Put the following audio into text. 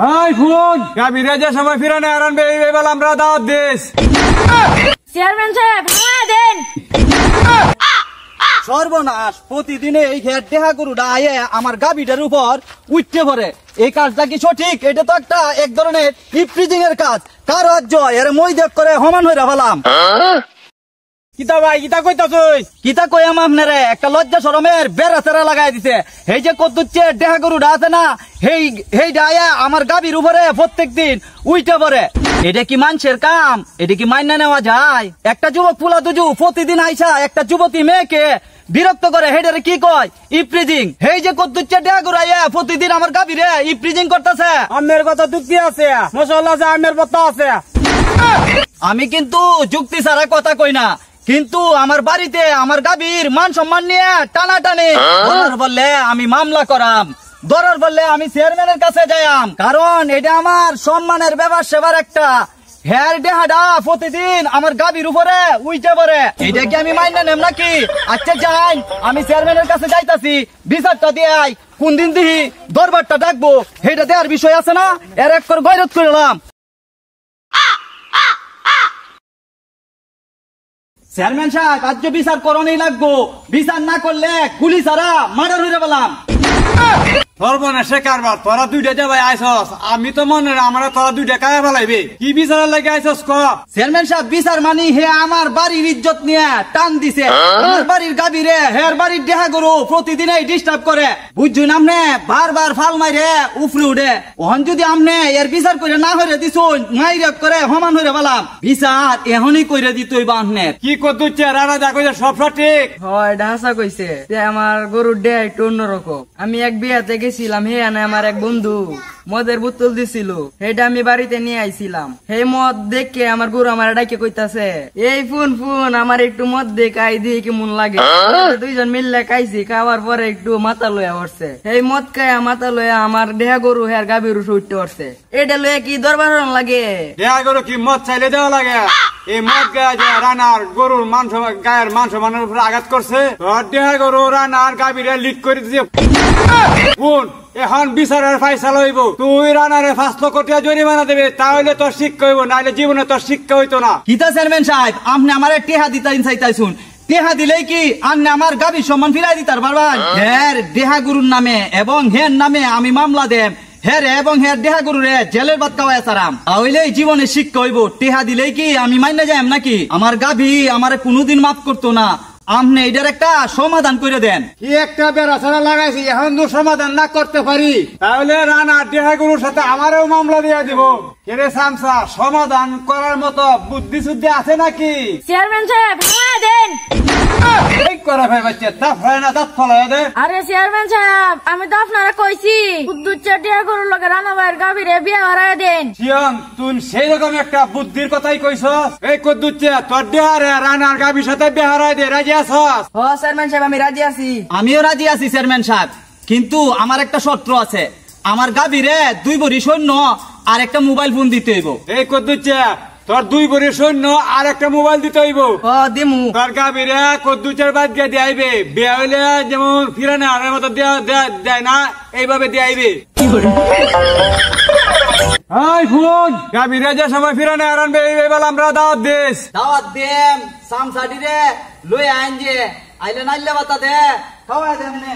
High phone গাবিরে যে সময় ফিরানে Aran bevel আমরা দাওয়াত দেশ চেয়ারম্যান সাহেব হাওয়া দেন। সর্বনাশ, প্রতিদিনে এই হেড দেহা গরুটা আয়ে আমার গাবিটার উপর উঠতে পড়ে। এই কাজটা কি সঠিক? এটা তো একটা এক ধরনের ইফ্রিজিং এর কাজ। কার রাজ্য এর মই দেখ করে সমান হয়ে রাখলাম। কিতা ভাই কিতা কইতাছই? কিতা কইয়াম আপনারে, একটা লজ্জা শরমের বেড়া তেরা লাগাই দিছে। এই যে কদ্দুচ্ছে দেহা গরুটা আছে না, হেইটা আয়া আমার গাবির উপরে প্রত্যেক দিন উইটে পড়ে। এটা কি মানুষের কাম? এটা কি মাইনা নেওয়া যায়? একটা যুবক ফুলা দুজু প্রতিদিন আইসা একটা যুবতী মেয়েকে বিরক্ত করে, হেডারে কি কয়? ইফ্রিজিং। হেই যে কদ্দুচ্ছে দেহা গরু আয়া প্রতিদিন আমার গাবিরে ইফ্রিজিং করতেছে। আমের কথা যুক্তি আছে, মশাল্লাহ যে আমের কথা আছে। আমি কিন্তু যুক্তি ছাড়া কথা কই না, কিন্তু আমার বাড়িতে আমার গাভীর মান সম্মান নিয়ে টানাটানি ধরার বললে আমি মামলা করাম, ধরার বললে আমি চেয়ারম্যানের কাছে যাইম। কারণ এটা আমার সম্মানের ব্যাপার সেবার একটা। হেয়ার দেহাটা প্রতিদিন আমার গাভীর উপরে উইটে পড়ে, এটা কি আমি মাইনা নেম নাকি? আচ্ছা যাই, আমি চেয়ারম্যানের কাছে যাইতাছি, বিচারটা দিয়ে আই। কোন দিন দিহি দরবারটা ডাকবো, সেটা দেওয়ার বিষয় আছে না? এর এক করে গৈরত করলাম। চেয়ারম্যান সাহেব, আজ বিচার করণেই লাগবো। বিচার না করলে গুলি ছাড়া মার্ডার হয়ে পেলাম। সর্বনাশে কারবার, তোরা দুইটা যাবাই আইসস। আমি তো মনে আমরা তোরা দুইটা কায়া ফেলাইবে। কি বিচারের লাগে আইসস ক? চেয়ারম্যান সাহেব, বিচার মানি হে আমার বাড়ির ইজ্জত নিয়ে টান দিছে। আমার বাড়ির গাভীরে হের বাড়ির দেহা গরু প্রতিদিনই ডিস্টার্ব করে, বুঝছুন আমনে? বারবার ফাল মাইরে উফরে উঠে। ওহন যদি আমনে এর বিচার করে না হইরে দিছুন, মাইরে করে সমান হইরে পেলাম। বিচার এখনই কইরে দিতই বাহনে। কি করতে রানা যা কইছে সব সঠিক? হয় ঢাসা কইছে যে আমার গরুর ডে একটু অন্যরকম। আমি এক বিয়াতে গেছিলাম, হে আনে আমার এক বন্ধু মদের বোতল দিছিল, সেটা আমি বাড়িতে নিয়ে আইছিলাম। সেই মদ দেখে আমার গরু আমার ডাকে কইতাছে, এই ফোন আমার একটু মদ দে, খাই দিয়ে কেমন লাগে। দুইজন মিললে খাইছি, খাওয়ার পরে একটু মাথা লইয়া পড়ছে। এই মদ খাইয়া মাথা লইয়া আমার দেহা গরু হের গাভীর উঠতে পড়ছে। এটা লইয়া কি দরবার লাগে? দেহা গরু কি মদ চাইলে দেওয়া লাগে? এই মদ গায়ে যে রানার গরুর মাংস গায়ের মাংস মানের উপরে আঘাত করছে, দেহা গরু রানার গাভীরে লিক করে দিয়ে বোন এখন বিচারের ফাইসালা হইব। তুই রানারে 5 লক্ষ টাকা জরিমানা দেবে, তাহলে তোর শিক্ষা হইব, নাহলে জীবনে তোর শিক্ষা হইতো না। কিতা চেয়ারম্যান সাহেব, আপনি আমার টেহা দিতেন চাইতাইছুন? টেহা দিলেই কি আপনি আমার গাভীর সম্মান ফিরাই দিতার পারবেন? হের দেহা গরুর নামে এবং হের নামে আমি মামলা দেম। হের এবং হের দেহা গরুরে জেলের ভাত খাওয়াই সারাম, তাহলেই জীবনে শিক্ষা হইব। টেহা দিলেই কি আমি মাইনা যাইম নাকি? আমার গাভী আমারে কোনোদিন মাফ করতো না। আপনি এটার একটা সমাধান করে দেন। কি একটা বেড়াছাড়া লাগাইছি, এখন তো সমাধান না করতে পারি, তাহলে রানা দেহা গরুর সাথে আমারও মামলা দিয়ে দিব। কেরে সামসা, সমাধান করার মতো বুদ্ধি শুদ্ধি আছে নাকি? চেয়ারম্যান সাহেব হাওয়া দেন। ঠিক করে ভাই বাচ্চা, তা ফ্রাই না দাঁত ফলাই দে। আরে চেয়ারম্যান সাহেব, আমি তো আপনারা কইছি কুদ্দুচ্চা টিয়া গরুর লগে রানা ভাইয়ের গাভীরে বিয়া হারায় দেন। শিয়ং, তুই সেই রকম একটা বুদ্ধির কথাই কইছস। এই কদ্দুচ্চা তোর দেহারে রানার গাভীর সাথে বিয়া হারায় দে, রাজি আছস? ও চেয়ারম্যান সাহেব, আমি রাজি আছি। আমিও রাজি আছি চেয়ারম্যান সাহেব, কিন্তু আমার একটা শর্ত আছে। আমার গাভীরে 2 ভরি সৈন্য আর একটা মোবাইল ফোন দিতে হইব। এই কদ্দুচ্চা তোর 2 ভরি সৈন্য আর একটা মোবাইল দিতে হইব। ও দিমু। তোর গাভীরে কদ্দুচ্চার বাদ দিয়ে দিয়ে আইবে। বিয়া হইলে যেমন ফিরানে হারের মতো দেয় না, এইভাবে দিয়ে আইবে। হাই ফোন গাভীরে যে সময় ফিরানে হারান বেবেল আমরা দাওয়াত দেশ। দাওয়াত দেম সামসাডি রে লই আইন যে আইলে নাইলে বাতা দে খাওয়া দেম নে।